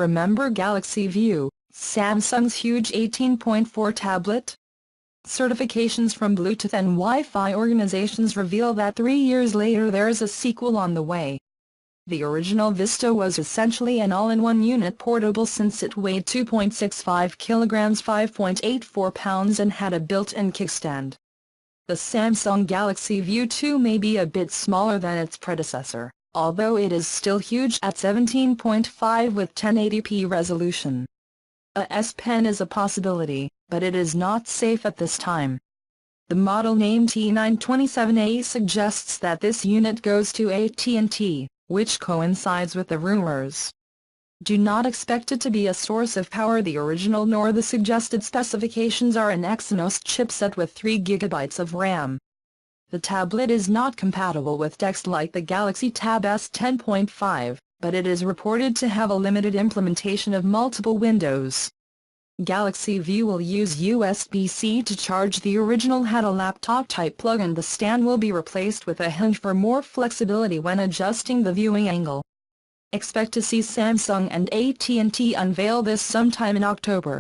Remember Galaxy View, Samsung's huge 18.4 tablet? Certifications from Bluetooth and Wi-Fi organizations reveal that 3 years later there's a sequel on the way. The original Vista was essentially an all-in-one unit portable since it weighed 2.65 kilograms (5.84 pounds) and had a built-in kickstand. The Samsung Galaxy View 2 may be a bit smaller than its predecessor, although it is still huge at 17.5 with 1080p resolution. A S Pen is a possibility, but it is not safe at this time. The model name T927A suggests that this unit goes to AT&T, which coincides with the rumors. Do not expect it to be a source of power. The original nor the suggested specifications are an Exynos chipset with 3 GB of RAM. The tablet is not compatible with text like the Galaxy Tab S10.5, but it is reported to have a limited implementation of multiple windows. Galaxy View will use USB-C to charge. The original had a laptop-type plug and the stand will be replaced with a hinge for more flexibility when adjusting the viewing angle. Expect to see Samsung and AT&T unveil this sometime in October.